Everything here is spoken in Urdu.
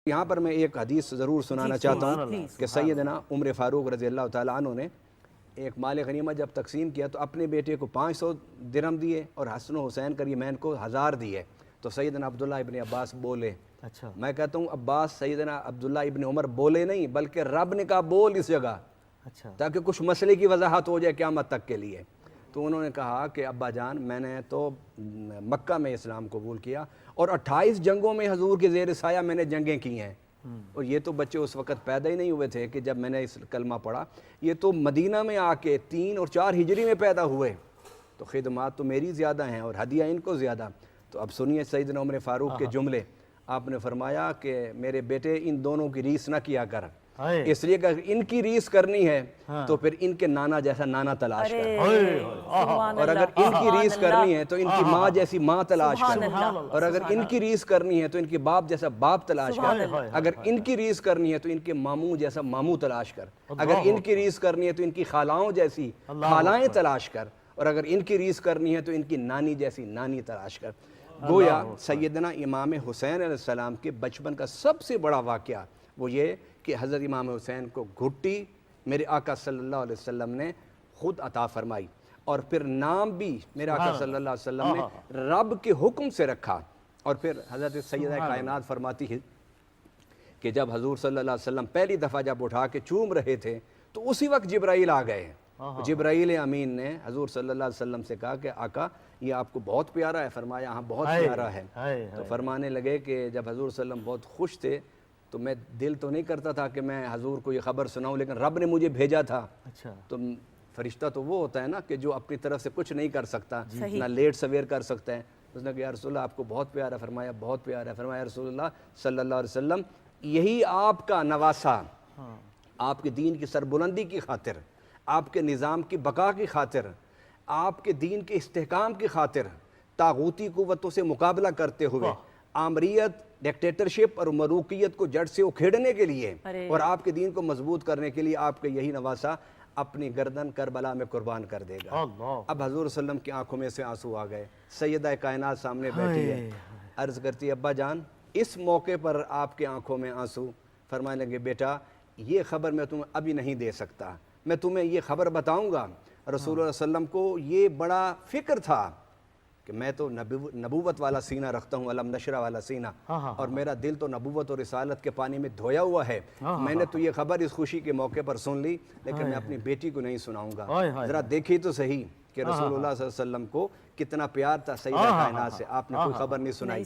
یہاں پر میں ایک حدیث ضرور سنانا چاہتا ہوں کہ سیدنا عمر فاروق رضی اللہ تعالیٰ عنہ نے ایک مال غنیمہ جب تقسیم کیا تو اپنے بیٹے کو 500 درہم دیے اور حسن و حسین کریمین کو 1000 دیے. تو سیدنا عبداللہ ابن عباس بولے. اچھا میں کہتا ہوں عباس سیدنا عبداللہ ابن عمر بولے نہیں بلکہ رب نے کہا بول اس جگہ, تاکہ کچھ مسئلے کی وضاحت ہو جائے قیامت تک کے لیے. تو انہوں نے کہا کہ ابا جان میں نے تو مکہ میں اسلام قبول کیا اور 28 جنگوں میں حضور کے زیر سایہ میں نے جنگیں کی ہیں, اور یہ تو بچے اس وقت پیدا ہی نہیں ہوئے تھے کہ جب میں نے اس کلمہ پڑھا. یہ تو مدینہ میں آ کے 3 اور 4 ہجری میں پیدا ہوئے, تو خدمات تو میری زیادہ ہیں اور ہدیہ ان کو زیادہ. تو اب سنیے سیدنا عمر فاروق کے جملے. آپ نے فرمایا کہ میرے بیٹے ان دونوں کی ریس نہ کیا کر, اس لیے کہ ان کی ریس کرنی ہے تو پھر ان کے نانا جیسا نانا تلاش کر, اور اگر ان کی ریس کرنی ہے تو ان کی ماں جیسی ماں تلاش کر, اور اگر ان کی ریس کرنی ہے تو ان کے باپ جیسا باپ تلاش کر, اگر ان کی ریس کرنی ہے تو ان کے ماموں جیسا ماموں تلاش کر, اگر ان کی ریس کرنی ہے تو ان کی خالاؤں جیسی خالائیں تلاش کر, اور اگر ان کی ریس کرنی ہے تو ان کی نانی جیسی نانی تلاش کر. گویا سیدنا امام حسین علیہ السلام کے بچپن کا سب سے بڑا واقعہ وہ یہ کہ حضرت امام حسین کو گھٹی میرے آقا صلی اللہ علیہ وسلم نے خود عطا فرمائی, اور پھر نام بھی میرے آقا صلی اللہ علیہ وسلم نے رب کے حکم سے رکھا. اور پھر حضرت سیدہ کائنات فرماتی ہے کہ جب حضور صلی اللہ علیہ وسلم پہلی دفعہ جب اٹھا کے چوم رہے تھے تو اسی وقت جبرائیل آ گئے. جبرائیل امین نے حضور صلی اللہ علیہ وسلم سے کہا کہ آقا یہ آپ کو بہت پیارا ہے. فرمایا ہاں بہت پیارا ہے. تو فرمانے لگے کہ جب حضور صلی اللہ علیہ وسلم بہت خوش تھے تو میں دل تو نہیں کرتا تھا کہ میں حضور کو یہ خبر سناؤں, لیکن رب نے مجھے بھیجا تھا. تو فرشتہ تو وہ ہوتا ہے نا کہ جو اپنی طرف سے کچھ نہیں کر سکتا, نہ لیٹ سویر کر سکتا ہے. اس نے کہا یا رسول اللہ آپ کو بہت پیارا. فرمایا بہت پیارا ہے. فرمایا رسول اللہ صلی اللہ علیہ وسلم یہی آپ کا نواسہ آپ کے دین کی سربلندی کی خاطر, آپ کے نظام کی بقا کی خاطر, آپ کے دین کے استحکام کی خاطر طاغوتی قوتوں سے مقابلہ کرتے ہوئے آمریت, ڈکٹیٹرشپ اور ملوکیت کو جڑ سے اکھیڑنے کے لیے اور آپ کے دین کو مضبوط کرنے کے لیے آپ کے یہی نواسہ اپنی گردن کربلا میں قربان کر دے گا. اب حضور صلی اللہ علیہ وسلم کی آنکھوں میں سے آنسو آ گئے. سیدہ کائنات سامنے بیٹھی ہے, عرض کرتی ہے ابا جان اس موقع پر آپ کی آنکھوں میں آنسو. فرمانے لگے بیٹا یہ خبر میں تمہیں ابھی نہیں دے سکتا, میں تمہیں یہ خبر بتاؤں گا. رسول اللہ صلی اللہ علیہ وسلم کو یہ بڑا فکر تھا کہ میں تو نبوت والا سینہ رکھتا ہوں, علم نشرہ والا سینہ, اور میرا دل تو نبوت اور رسالت کے پانی میں دھویا ہوا ہے. میں نے تو یہ خبر اس خوشی کے موقع پر سن لی, لیکن میں اپنی بیٹی کو نہیں سناؤں گا. ذرا دیکھی تو صحیح کہ رسول اللہ صلی اللہ علیہ وسلم کو کتنا پیار تھا سیدہ کائنات سے, آپ نے کوئی خبر نہیں سنائی.